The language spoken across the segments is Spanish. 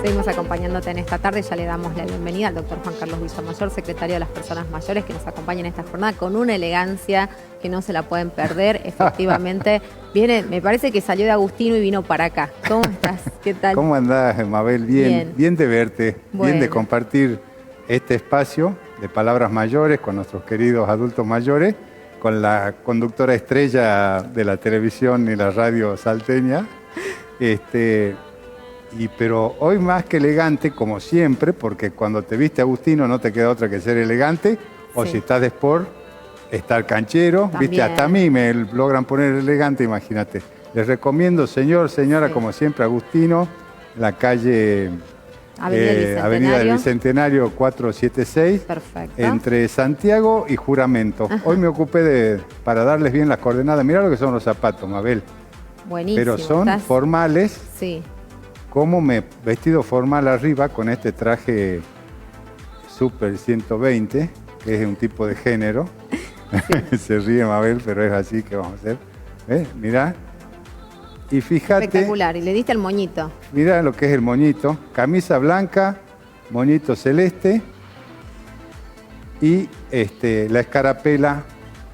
Seguimos acompañándote en esta tarde. Ya le damos la bienvenida al doctor Juan Carlos Villamayor, secretario de las Personas Mayores, que nos acompaña en esta jornada con una elegancia que no se la pueden perder. Efectivamente, viene, me parece que salió de Agustino y vino para acá. ¿Cómo estás? ¿Qué tal? ¿Cómo andás, Mabel? Bien de verte, bueno. Bien de compartir este espacio de palabras mayores con nuestros queridos adultos mayores, con la conductora estrella de la televisión y la radio salteña. Pero hoy más que elegante, como siempre, porque cuando te viste Agustino no te queda otra que ser elegante, o si estás de sport, estar canchero. También. Viste, hasta a mí me logran poner elegante, imagínate. Les recomiendo, señor, señora, como siempre, Agustino, la calle Avenida del Bicentenario 476, perfecto, entre Santiago y Juramento. Ajá. Hoy me ocupé para darles bien las coordenadas. Mirá lo que son los zapatos, Mabel. Buenísimo. Pero son formales. Sí. Como vestido formal arriba con este traje Super 120, que es un tipo de género. Sí. Se ríe Mabel, pero es así que vamos a hacer. ¿Ves? Mirá. Y fíjate. Espectacular. Y le diste el moñito. Mirá lo que es el moñito. Camisa blanca, moñito celeste y la escarapela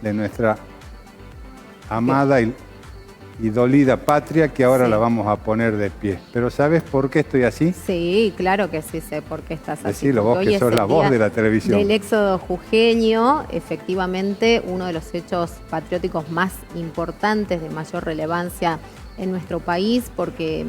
de nuestra amada y dolida patria, que ahora la vamos a poner de pie. Pero ¿sabes por qué estoy así? Sí, claro que sí sé por qué estás así. Decilo vos, que sos la voz de la televisión. Del éxodo jujeño, efectivamente, uno de los hechos patrióticos más importantes, de mayor relevancia en nuestro país, porque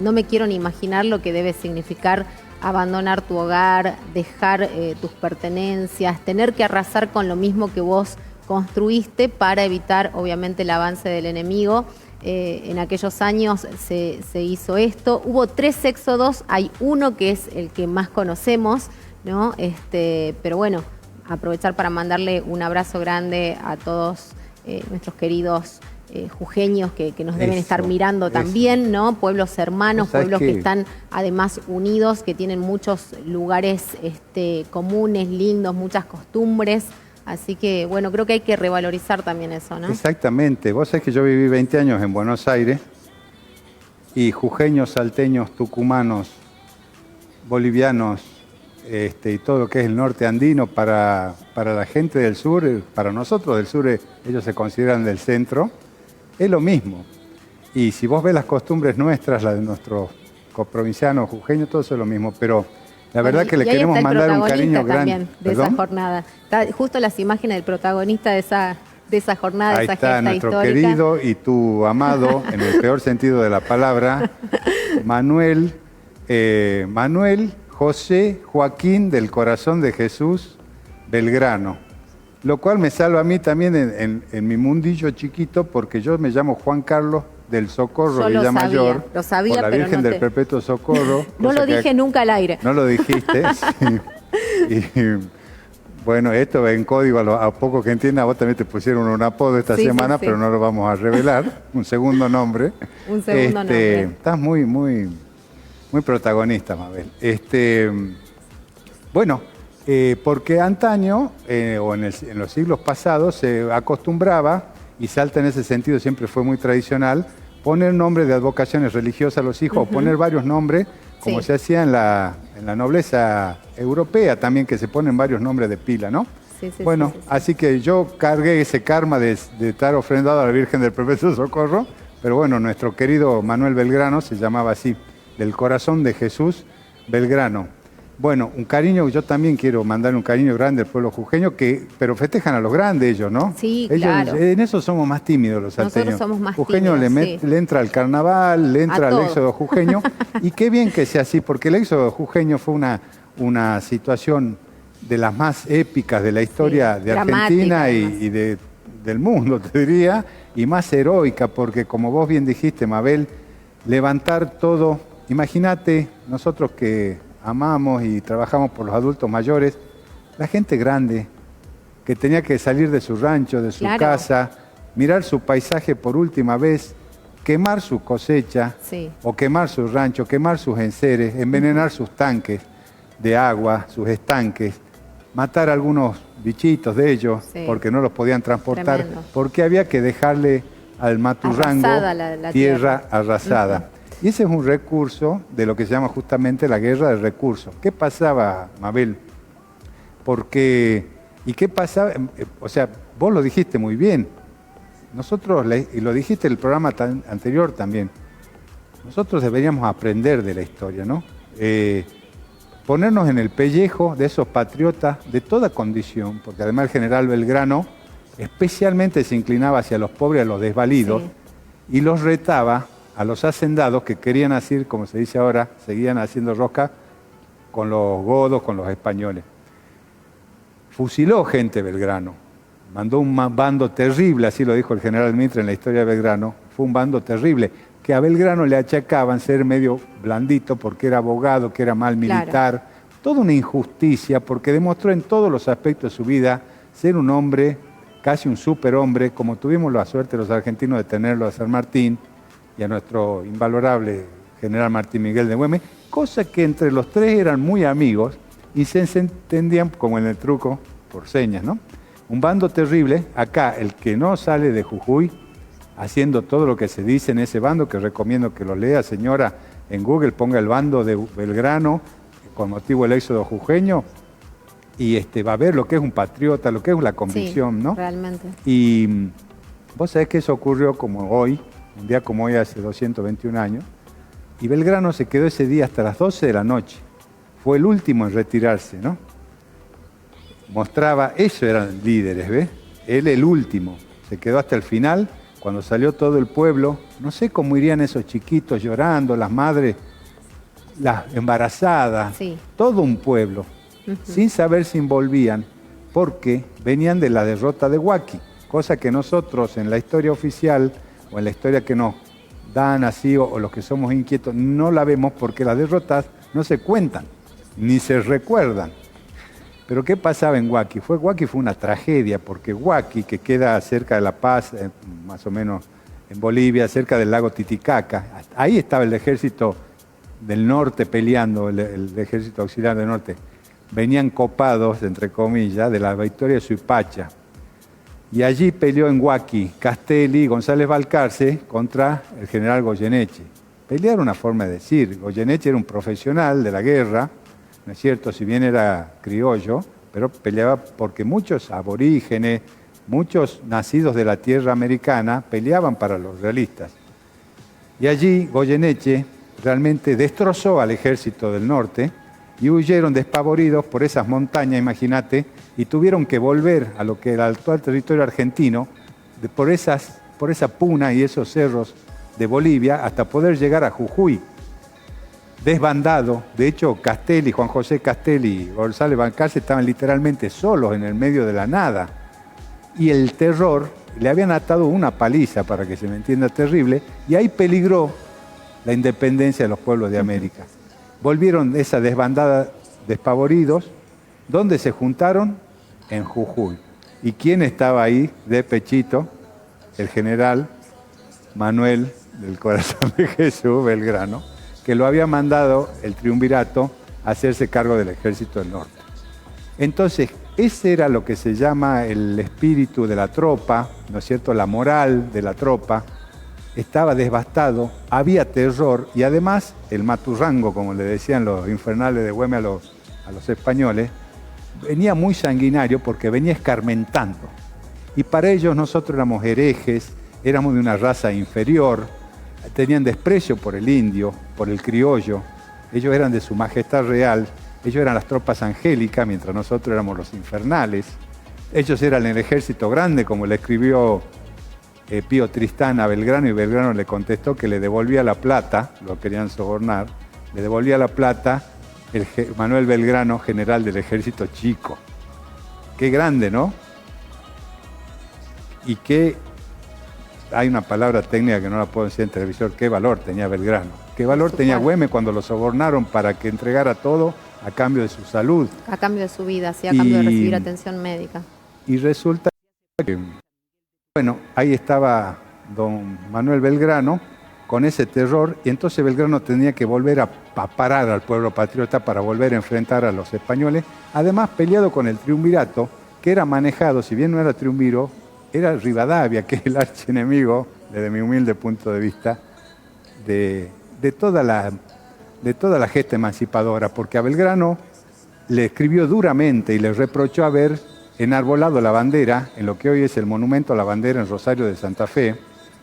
no me quiero ni imaginar lo que debe significar abandonar tu hogar, dejar tus pertenencias, tener que arrasar con lo mismo que vos construiste para evitar, obviamente, el avance del enemigo. En aquellos años se hizo esto. Hubo 3 éxodos, hay uno que es el que más conocemos, ¿no? Pero bueno, aprovechar para mandarle un abrazo grande a todos nuestros queridos jujeños que nos deben estar mirando también, ¿no? Pueblos hermanos, pueblos que están además unidos, que tienen muchos lugares comunes, lindos, muchas costumbres. Así que, bueno, creo que hay que revalorizar también eso, ¿no? Exactamente. Vos sabés que yo viví 20 años en Buenos Aires y jujeños, salteños, tucumanos, bolivianos y todo lo que es el norte andino para la gente del sur, para nosotros del sur, ellos se consideran del centro, es lo mismo. Y si vos ves las costumbres nuestras, las de nuestros coprovincianos, jujeños, todo eso es lo mismo, pero la verdad que le queremos mandar un cariño grande. De esa jornada. Está justo las imágenes del protagonista de esa jornada, de esa gesta histórica. Ahí está nuestro querido y tu amado, en el peor sentido de la palabra, Manuel José Joaquín del Corazón de Jesús Belgrano. Lo cual me salva a mí también en mi mundillo chiquito, porque yo me llamo Juan Carlos del Socorro Villamayor, lo sabía, por la pero Virgen del Perpetuo Socorro. No lo dije nunca al aire. No lo dijiste. Sí. Y bueno, esto en código, a poco que entiendas, vos también te pusieron un apodo esta semana, pero no lo vamos a revelar. Un segundo nombre. Un segundo nombre. Estás muy protagonista, Mabel. Bueno, porque antaño, o en los siglos pasados, se acostumbraba, y Salta en ese sentido siempre fue muy tradicional, poner nombres de advocaciones religiosas a los hijos, o poner varios nombres, como se hacía en la nobleza europea también, que se ponen varios nombres de pila, ¿no? Bueno, así que yo cargué ese karma de estar ofrendado a la Virgen del Perpetuo Socorro, pero bueno, nuestro querido Manuel Belgrano se llamaba así, del Corazón de Jesús Belgrano. Bueno, un cariño, yo también quiero mandar un cariño grande al pueblo jujeño, pero festejan a los grandes ellos, ¿no? Sí, ellos, claro. En eso somos más tímidos los salteños. Nosotros somos más jujeño tímidos, le entra al carnaval, le entra al éxodo jujeño, y qué bien que sea así, porque el éxodo jujeño fue una situación de las más épicas de la historia de Argentina y del mundo, te diría, y más heroica, porque como vos bien dijiste, Mabel, levantar todo, imagínate, nosotros que amamos y trabajamos por los adultos mayores, la gente grande que tenía que salir de su rancho, de su casa, mirar su paisaje por última vez, quemar su cosecha o quemar su rancho, quemar sus enseres, envenenar sus tanques de agua, sus estanques, matar a algunos bichitos de ellos porque no los podían transportar. Tremendo. Porque había que dejarle al maturrango la tierra arrasada. Y ese es un recurso de lo que se llama justamente la guerra de recursos. ¿Qué pasaba, Mabel? ¿Y qué pasaba? O sea, vos lo dijiste muy bien. Nosotros, y lo dijiste en el programa anterior también, nosotros deberíamos aprender de la historia, ¿no? Ponernos en el pellejo de esos patriotas de toda condición, porque además el general Belgrano especialmente se inclinaba hacia los pobres, a los desvalidos, sí, y los retaba a los hacendados que querían hacer, como se dice ahora, seguían haciendo rosca con los godos, con los españoles. Fusiló gente Belgrano, mandó un bando terrible, así lo dijo el general Mitre en la historia de Belgrano, fue un bando terrible, que a Belgrano le achacaban ser medio blandito porque era abogado, que era mal militar, claro, toda una injusticia, porque demostró en todos los aspectos de su vida ser un hombre, casi un superhombre, como tuvimos la suerte los argentinos de tenerlo a San Martín y a nuestro invalorable general Martín Miguel de Güemes, cosa que entre los tres eran muy amigos y se entendían como en el truco por señas, ¿no? Un bando terrible. Acá el que no sale de Jujuy haciendo todo lo que se dice en ese bando, que recomiendo que lo lea, señora, en Google ponga el bando de Belgrano con motivo del éxodo jujeño y va a ver lo que es un patriota, lo que es la convicción, sí, ¿no? Realmente. Y vos sabés que eso ocurrió como hoy, un día como hoy hace 221 años, y Belgrano se quedó ese día hasta las 12 de la noche. Fue el último en retirarse, ¿no? Mostraba, ellos eran líderes, ¿ves? Él el último, se quedó hasta el final, cuando salió todo el pueblo, no sé cómo irían esos chiquitos llorando, las madres, las embarazadas, sí, todo un pueblo, sin saber si volvían, porque venían de la derrota de Huaqui, cosa que nosotros en la historia oficial o en la historia que nos dan así, o los que somos inquietos, no la vemos porque las derrotas no se cuentan, ni se recuerdan. Pero ¿qué pasaba en Huaqui? Huaqui fue una tragedia, porque Huaqui, que queda cerca de La Paz, más o menos en Bolivia, cerca del lago Titicaca, ahí estaba el ejército del norte peleando, el ejército auxiliar del norte. Venían copados, entre comillas, de la victoria de Suipacha. Y allí peleó en Huaqui Castelli y González Balcarce contra el general Goyeneche. Pelear una forma de decir. Goyeneche era un profesional de la guerra, ¿no es cierto? Si bien era criollo, pero peleaba porque muchos aborígenes, muchos nacidos de la tierra americana, peleaban para los realistas. Y allí Goyeneche realmente destrozó al ejército del norte y huyeron despavoridos por esas montañas, imagínate, y tuvieron que volver a lo que era el actual territorio argentino, por esa puna y esos cerros de Bolivia, hasta poder llegar a Jujuy. Desbandado, de hecho Castelli, Juan José Castelli y González Balcarce estaban literalmente solos en el medio de la nada. Y el terror, le habían atado una paliza, para que se me entienda, terrible, y ahí peligró la independencia de los pueblos de América. Volvieron esa desbandada despavoridos, ¿dónde se juntaron? En Jujuy. ¿Y quién estaba ahí de pechito? El general Manuel del Corazón de Jesús Belgrano, que lo había mandado el triunvirato a hacerse cargo del ejército del norte. Entonces, ese era lo que se llama el espíritu de la tropa, ¿no es cierto?, la moral de la tropa. Estaba devastado, había terror y además el maturrango, como le decían los infernales de Güemes a los españoles, venía muy sanguinario porque venía escarmentando. Y para ellos nosotros éramos herejes, éramos de una raza inferior, tenían desprecio por el indio, por el criollo, ellos eran de su majestad real, ellos eran las tropas angélicas, mientras nosotros éramos los infernales, ellos eran el ejército grande, como le escribió Pío Tristán a Belgrano, y Belgrano le contestó que le devolvía la plata, lo querían sobornar, le devolvía la plata Manuel Belgrano, general del ejército chico. Qué grande, ¿no? Y qué, hay una palabra técnica que no la puedo decir en televisor, qué valor tenía Belgrano. Qué valor tenía Güemes cuando lo sobornaron para que entregara todo a cambio de su salud. A cambio de su vida, sí, a cambio de recibir atención médica. Y resulta que, bueno, ahí estaba don Manuel Belgrano con ese terror, y entonces Belgrano tenía que volver a parar al pueblo patriota para volver a enfrentar a los españoles, además peleado con el triunvirato, que era manejado, si bien no era triunviro, era Rivadavia, que es el archienemigo, desde mi humilde punto de vista, de de toda la gesta emancipadora, porque a Belgrano le escribió duramente y le reprochó haber enarbolado la bandera en lo que hoy es el monumento a la bandera en Rosario de Santa Fe.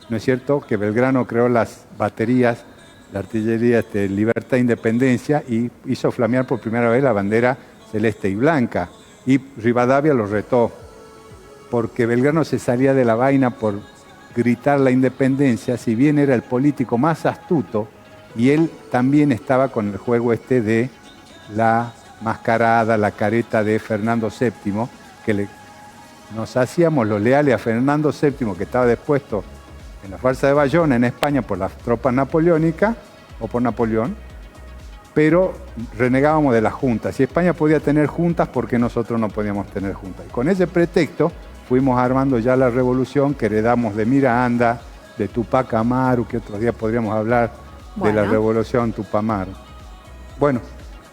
¿No es cierto? Que Belgrano creó las baterías, la artillería Libertad e Independencia y hizo flamear por primera vez la bandera celeste y blanca. Y Rivadavia lo retó, porque Belgrano se salía de la vaina por gritar la independencia, si bien era el político más astuto, y él también estaba con el juego de la mascarada, la careta de Fernando VII, que nos hacíamos los leales a Fernando VII, que estaba dispuesto en la farsa de Bayona, en España, por las tropas napoleónicas, o por Napoleón, pero renegábamos de las juntas. Si España podía tener juntas, ¿por qué nosotros no podíamos tener juntas? Y con ese pretexto fuimos armando ya la revolución que heredamos de Miranda, de Tupac Amaru, que otros días podríamos hablar de la revolución Tupamaru. Bueno,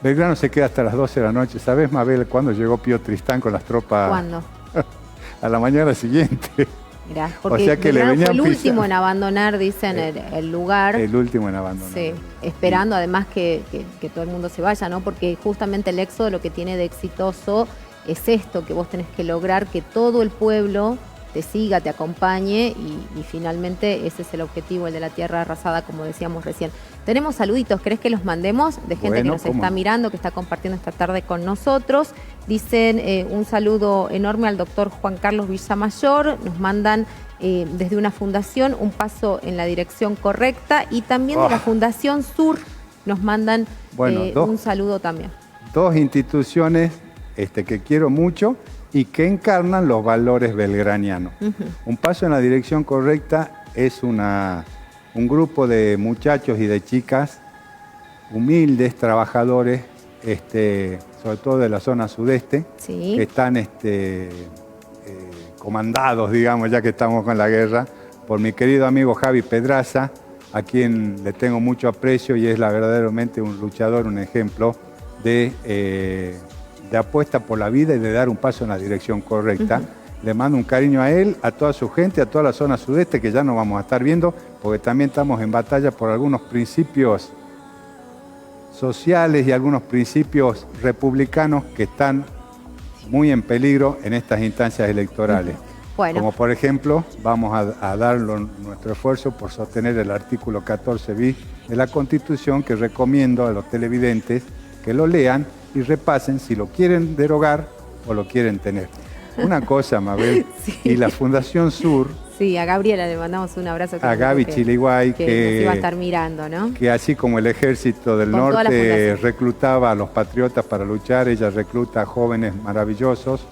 Belgrano se queda hasta las 12 de la noche. ¿Sabés, Mabel, cuándo llegó Pío Tristán con las tropas? ¿Cuándo? A la mañana siguiente. Mirá, porque o sea que Belgrano le fue el último en abandonar, dicen, el lugar. El último en abandonar. Sí, esperando además que todo el mundo se vaya, ¿no? Porque justamente el éxodo lo que tiene de exitoso es esto, que vos tenés que lograr que todo el pueblo te siga, te acompañe y finalmente ese es el objetivo, el de la tierra arrasada, como decíamos recién. Tenemos saluditos, ¿querés que los mandemos? De gente que nos está mirando, que está compartiendo esta tarde con nosotros. Dicen un saludo enorme al doctor Juan Carlos Villamayor, nos mandan desde una fundación un paso en la dirección correcta y también de la Fundación Sur nos mandan un saludo también. Dos instituciones que quiero mucho y que encarnan los valores belgranianos. Un paso en la dirección correcta es un grupo de muchachos y de chicas humildes, trabajadores, sobre todo de la zona sudeste, que están comandados, digamos, ya que estamos con la guerra, por mi querido amigo Javi Pedraza, a quien le tengo mucho aprecio y es verdaderamente un luchador, un ejemplo de apuesta por la vida y de dar un paso en la dirección correcta. Le mando un cariño a él, a toda su gente, a toda la zona sudeste, que ya no vamos a estar viendo, porque también estamos en batalla por algunos principios sociales y algunos principios republicanos que están muy en peligro en estas instancias electorales. Bueno. Como por ejemplo, vamos a dar nuestro esfuerzo por sostener el artículo 14 bis de la Constitución, que recomiendo a los televidentes que lo lean y repasen si lo quieren derogar o lo quieren tener. Una cosa, Mabel, y la Fundación Sur... Sí, a Gabriela le mandamos un abrazo. A Gaby Chiliguay, que nos iba a estar mirando, ¿no? Que así como el Ejército del Norte reclutaba a los patriotas para luchar, ella recluta a jóvenes maravillosos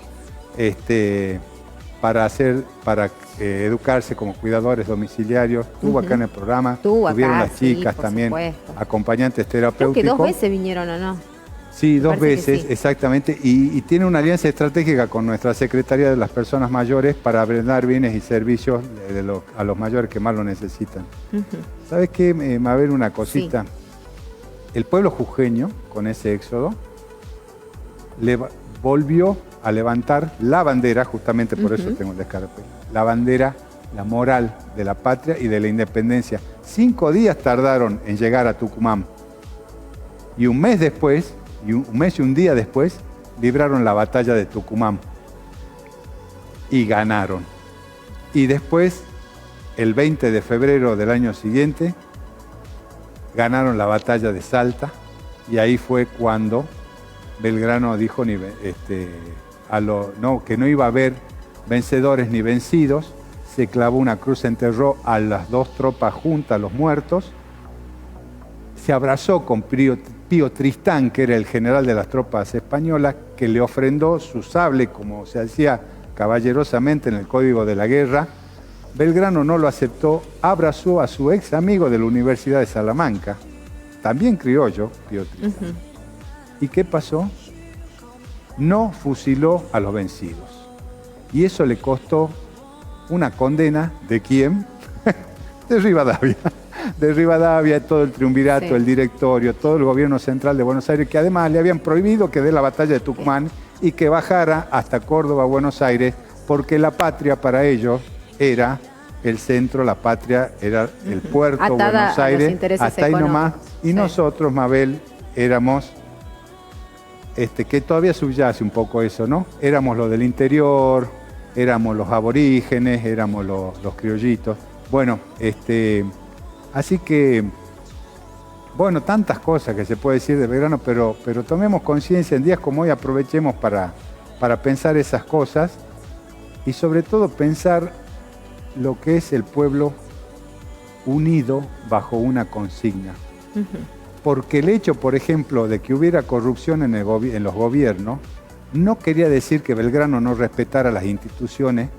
para educarse como cuidadores domiciliarios. Estuvo acá en el programa, tuvieron las chicas también, acompañantes terapéuticos. Creo que 2 veces vinieron, ¿o no? Sí, 2 veces, sí. Exactamente, y tiene una alianza estratégica con nuestra Secretaría de las Personas Mayores para brindar bienes y servicios a los mayores que más lo necesitan. ¿Sabes qué, Mabel, una cosita? Sí. El pueblo jujeño, con ese éxodo, volvió a levantar la bandera, justamente por eso tengo el descarpe, la bandera, la moral de la patria y de la independencia. 5 días tardaron en llegar a Tucumán, y un mes y un día después, libraron la batalla de Tucumán y ganaron. Y después, el 20 de febrero del año siguiente, ganaron la batalla de Salta y ahí fue cuando Belgrano dijo que no iba a haber vencedores ni vencidos, se clavó una cruz, enterró a las 2 tropas juntas, a los muertos, se abrazó con Pío Tristán, que era el general de las tropas españolas, que le ofrendó su sable, como se hacía caballerosamente en el Código de la Guerra. Belgrano no lo aceptó, abrazó a su ex amigo de la Universidad de Salamanca, también criollo, Pío Tristán. ¿Y qué pasó? No fusiló a los vencidos. Y eso le costó una condena, ¿de quién? De Rivadavia. De Rivadavia, todo el triunvirato, el directorio, todo el gobierno central de Buenos Aires, que además le habían prohibido que dé la batalla de Tucumán y que bajara hasta Córdoba, Buenos Aires, porque la patria para ellos era el centro, la patria, era el puerto, atada Buenos Aires, hasta ahí nomás. Y nosotros, Mabel, éramos, que todavía subyace un poco eso, ¿no? Éramos los del interior, éramos los aborígenes, éramos los criollitos. Bueno, así que, bueno, tantas cosas que se puede decir de Belgrano, pero tomemos conciencia en días como hoy, aprovechemos para pensar esas cosas y sobre todo pensar lo que es el pueblo unido bajo una consigna. Porque el hecho, por ejemplo, de que hubiera corrupción en los gobiernos, no quería decir que Belgrano no respetara las instituciones.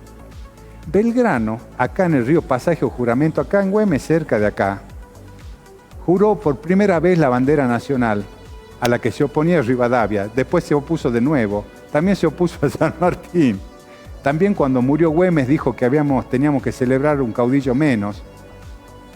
Belgrano, acá en el río Pasaje o Juramento, acá en Güemes, cerca de acá, juró por primera vez la bandera nacional, a la que se oponía Rivadavia. Después se opuso de nuevo. También se opuso a San Martín. También cuando murió Güemes dijo que teníamos que celebrar un caudillo menos.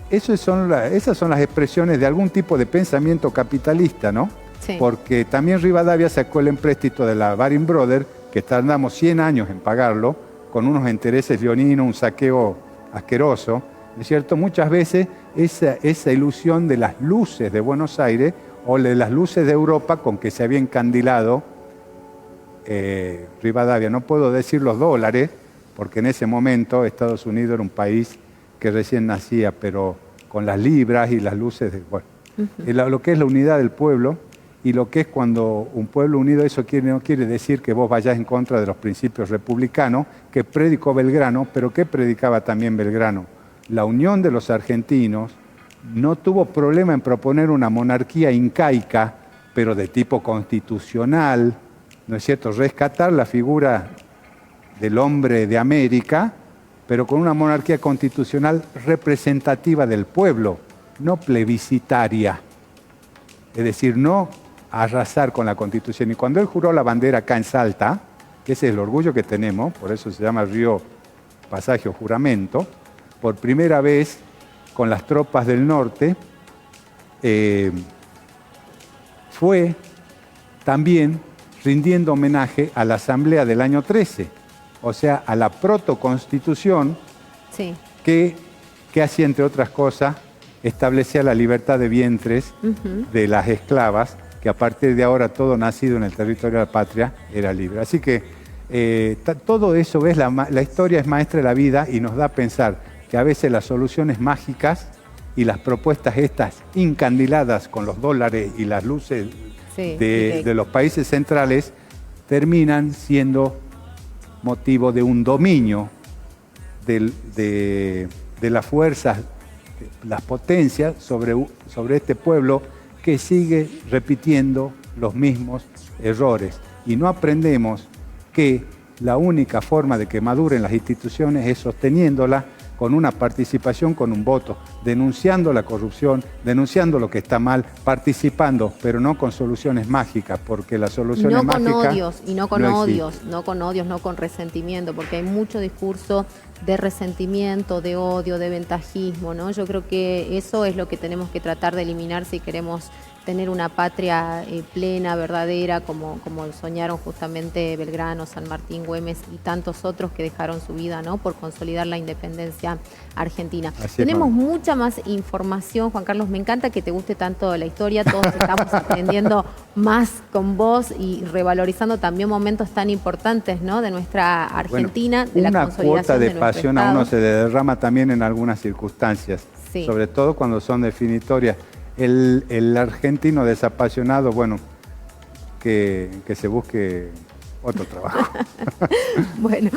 Esas son las expresiones de algún tipo de pensamiento capitalista, ¿no? Sí. Porque también Rivadavia sacó el empréstito de la Baring Brothers, que tardamos 100 años en pagarlo, con unos intereses leoninos, un saqueo asqueroso, ¿no es cierto? Muchas veces esa ilusión de las luces de Buenos Aires o de las luces de Europa con que se había encandilado Rivadavia. No puedo decir los dólares, porque en ese momento Estados Unidos era un país que recién nacía, pero con las libras y las luces, lo que es la unidad del pueblo y lo que es cuando un pueblo unido, eso no quiere decir que vos vayas en contra de los principios republicanos que predicó Belgrano, pero ¿qué predicaba también Belgrano? La unión de los argentinos. No tuvo problema en proponer una monarquía incaica, pero de tipo constitucional, ¿no es cierto? Rescatar la figura del hombre de América, pero con una monarquía constitucional representativa del pueblo, no plebiscitaria. Es decir, no arrasar con la Constitución. Y cuando él juró la bandera acá en Salta, que ese es el orgullo que tenemos, por eso se llama Río Pasaje o Juramento, por primera vez con las tropas del norte, fue también rindiendo homenaje a la Asamblea del año 13, o sea, a la protoconstitución sí, que hacía, entre otras cosas, establecía la libertad de vientres de las esclavas, que a partir de ahora todo nacido en el territorio de la patria era libre. Así que todo eso, ¿ves? La historia es maestra de la vida y nos da a pensar que a veces las soluciones mágicas y las propuestas estas incandiladas con los dólares y las luces de los países centrales terminan siendo motivo de un dominio de las fuerzas, las potencias sobre este pueblo que sigue repitiendo los mismos errores. Y no aprendemos que la única forma de que maduren las instituciones es sosteniéndolas con una participación, con un voto, denunciando la corrupción, denunciando lo que está mal, participando, pero no con soluciones mágicas, porque las soluciones mágicas no con odios, y no con no odios, existen. no con odios, no con resentimiento, porque hay mucho discurso de resentimiento, de odio, de ventajismo, ¿no? Yo creo que eso es lo que tenemos que tratar de eliminar si queremos tener una patria plena, verdadera, como soñaron justamente Belgrano, San Martín, Güemes y tantos otros que dejaron su vida, ¿no?, por consolidar la independencia argentina. Tenemos mucha más información, Juan Carlos, me encanta que te guste tanto la historia, todos estamos aprendiendo más con vos y revalorizando también momentos tan importantes, ¿no?, de nuestra Argentina, de la consolidación de nuestro Estado. Una cuota de pasión a uno se derrama también en algunas circunstancias, sí, sobre todo cuando son definitorias. El argentino desapasionado, bueno, que se busque otro trabajo. Bueno,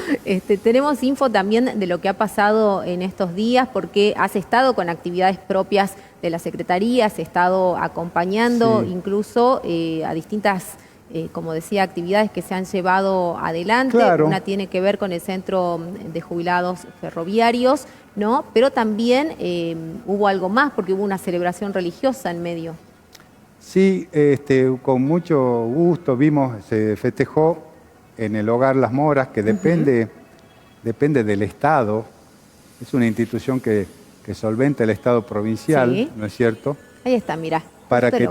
tenemos info también de lo que ha pasado en estos días, porque has estado con actividades propias de la Secretaría, has estado acompañando incluso a distintas, como decía, actividades que se han llevado adelante. Claro. Una tiene que ver con el Centro de Jubilados Ferroviarios, ¿no? Pero también hubo algo más, porque hubo una celebración religiosa en medio. Sí, con mucho gusto se festejó en el Hogar Las Moras, que depende del Estado. Es una institución que solventa el Estado provincial, sí, ¿no es cierto? Ahí está, mirá. Para que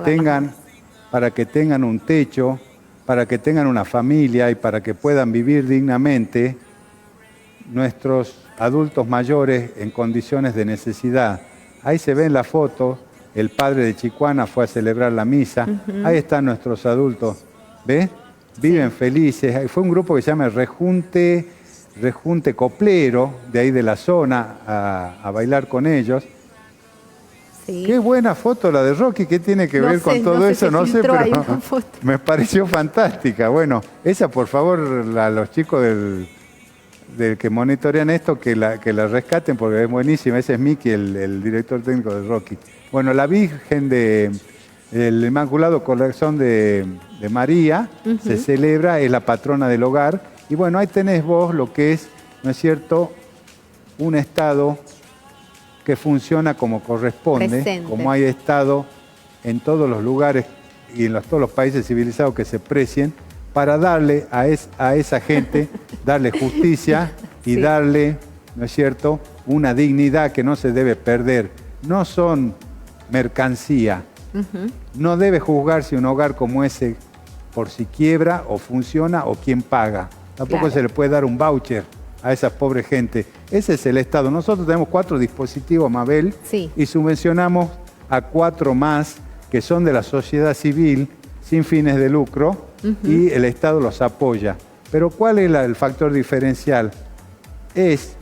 tengan un techo, para que tengan una familia y para que puedan vivir dignamente nuestros adultos mayores en condiciones de necesidad. Ahí se ve en la foto, el padre de Chicuana fue a celebrar la misa. Ahí están nuestros adultos, ¿ves? Viven felices. Fue un grupo que se llama Rejunte Coplero, de ahí de la zona, a bailar con ellos. Sí. Qué buena foto la de Rocky, ¿qué tiene que ver con todo eso? No sé, pero me pareció fantástica. Bueno, esa por favor, a los chicos del que monitorean esto, que la rescaten porque es buenísima. Ese es Miki, el director técnico de Rocky. Bueno, la Virgen del Inmaculado Corazón de María se celebra, es la patrona del hogar. Y bueno, ahí tenés vos lo que es, ¿no es cierto?, un Estado que funciona como corresponde, presente, como hay Estado en todos los lugares y en todos los países civilizados que se precien, para darle a esa gente, darle justicia y darle, ¿no es cierto?, una dignidad que no se debe perder. No son mercancía. No debe juzgarse un hogar como ese por si quiebra o funciona o quién paga. Tampoco se le puede dar un voucher a esa pobre gente. Ese es el Estado. Nosotros tenemos 4 dispositivos, Mabel, y subvencionamos a 4 más que son de la sociedad civil sin fines de lucro y el Estado los apoya. Pero ¿cuál es el factor diferencial? Es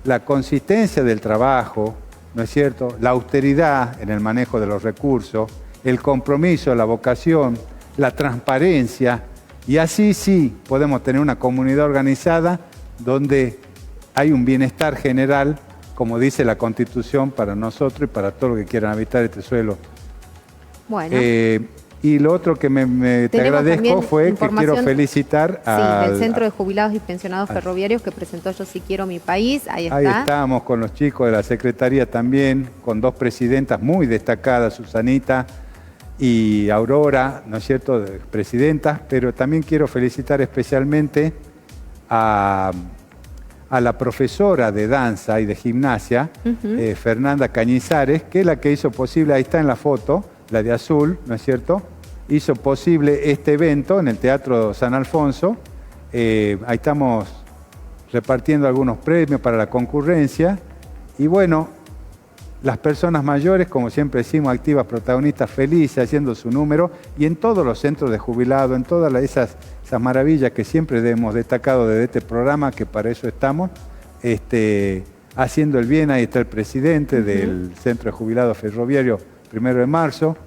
la consistencia del trabajo, ¿no es cierto?, la austeridad en el manejo de los recursos, el compromiso, la vocación, la transparencia, y así sí podemos tener una comunidad organizada donde hay un bienestar general, como dice la Constitución, para nosotros y para todos los que quieran habitar este suelo. Bueno. Y lo otro que te agradezco fue que quiero felicitar del Centro de Jubilados y Pensionados Ferroviarios que presentó Yo Sí Quiero Mi País. Ahí está. Ahí estábamos con los chicos de la Secretaría también, con 2 presidentas muy destacadas, Susanita y Aurora, ¿no es cierto?, presidentas, pero también quiero felicitar especialmente a la profesora de danza y de gimnasia, Fernanda Cañizares, que es la que hizo posible, ahí está en la foto, la de azul, ¿no es cierto?, hizo posible este evento en el Teatro San Alfonso. Ahí estamos repartiendo algunos premios para la concurrencia. Y bueno, las personas mayores, como siempre decimos, activas, protagonistas, felices, haciendo su número. Y en todos los centros de jubilados, en todas esas maravillas que siempre hemos destacado desde este programa, que para eso estamos, haciendo el bien. Ahí está el presidente del Centro de Jubilados Ferroviario, 1 de marzo.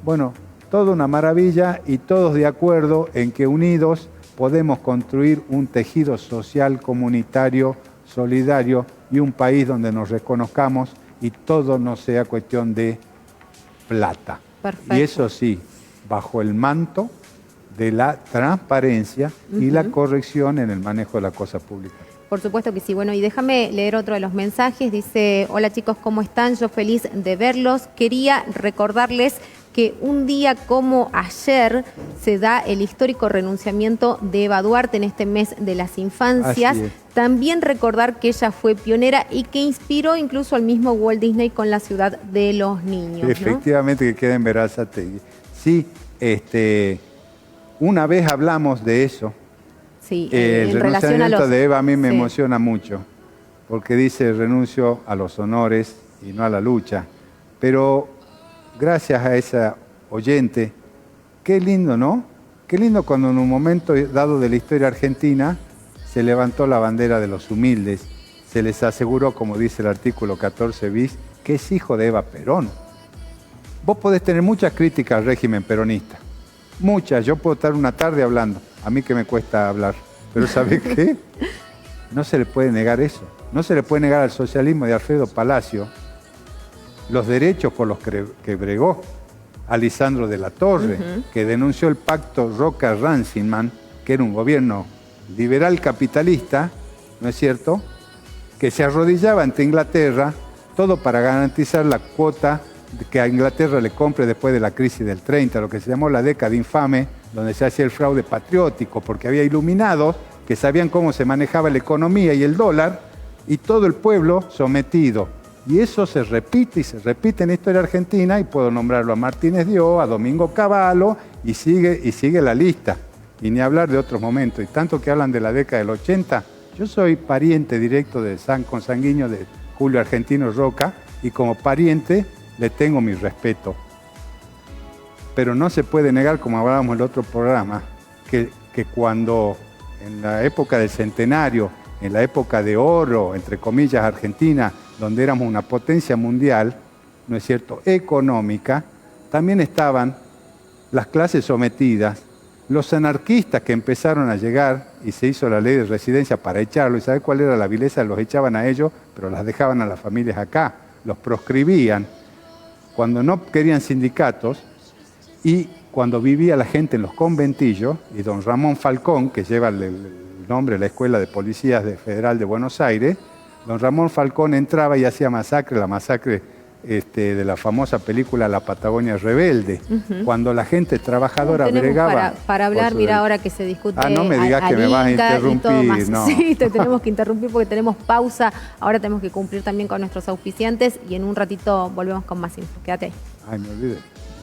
Bueno, toda una maravilla y todos de acuerdo en que unidos podemos construir un tejido social, comunitario, solidario y un país donde nos reconozcamos y todo no sea cuestión de plata. Perfecto. Y eso sí, bajo el manto de la transparencia y la corrección en el manejo de la cosa pública. Por supuesto que sí. Bueno, y déjame leer otro de los mensajes. Dice, hola chicos, ¿cómo están? Yo feliz de verlos. Quería recordarles que un día como ayer se da el histórico renunciamiento de Eva Duarte en este mes de las infancias. También recordar que ella fue pionera y que inspiró incluso al mismo Walt Disney con la ciudad de los niños, ¿no? Efectivamente, que queda en Berazategui. Sí, una vez hablamos de eso. Sí, el renunciamiento de Eva a mí me emociona mucho, porque dice renuncio a los honores y no a la lucha. Pero gracias a esa oyente, qué lindo, ¿no? Qué lindo cuando en un momento dado de la historia argentina se levantó la bandera de los humildes, se les aseguró, como dice el artículo 14 bis, que es hijo de Eva Perón. Vos podés tener muchas críticas al régimen peronista, muchas, yo puedo estar una tarde hablando, a mí que me cuesta hablar, pero ¿sabés qué? No se le puede negar eso, no se le puede negar al socialismo de Alfredo Palacio los derechos por los que bregó, a Lisandro de la Torre, que denunció el pacto Roca-Rancingman, que era un gobierno liberal capitalista, ¿no es cierto?, que se arrodillaba ante Inglaterra, todo para garantizar la cuota que a Inglaterra le compre después de la crisis del 30, lo que se llamó la década infame, donde se hacía el fraude patriótico, porque había iluminados que sabían cómo se manejaba la economía y el dólar, y todo el pueblo sometido. Y eso se repite y se repite en la historia argentina, y puedo nombrarlo a Martínez Dió, a Domingo Cavallo, y sigue la lista. Y ni hablar de otros momentos. Y tanto que hablan de la década del 80, Yo soy pariente directo consanguíneo de Julio Argentino Roca y como pariente le tengo mi respeto. Pero no se puede negar, como hablábamos en el otro programa, que cuando en la época del centenario, en la época de oro, entre comillas, Argentina, donde éramos una potencia mundial, ¿no es cierto?, económica, también estaban las clases sometidas, los anarquistas que empezaron a llegar y se hizo la ley de residencia para echarlos. ¿Y sabe cuál era la vileza? Los echaban a ellos, pero las dejaban a las familias acá, los proscribían. Cuando no querían sindicatos y cuando vivía la gente en los conventillos, y don Ramón Falcón, que lleva el nombre de la Escuela de Policías Federal de Buenos Aires, don Ramón Falcón entraba y hacía masacre, la masacre de la famosa película La Patagonia Rebelde, cuando la gente trabajadora bregaba. Para hablar, mira, ahora que se discute. No me digas que me vas a interrumpir. No. Sí, te tenemos que interrumpir porque tenemos pausa. Ahora tenemos que cumplir también con nuestros auspiciantes y en un ratito volvemos con más info. Quédate ahí. Ay, me olvidé.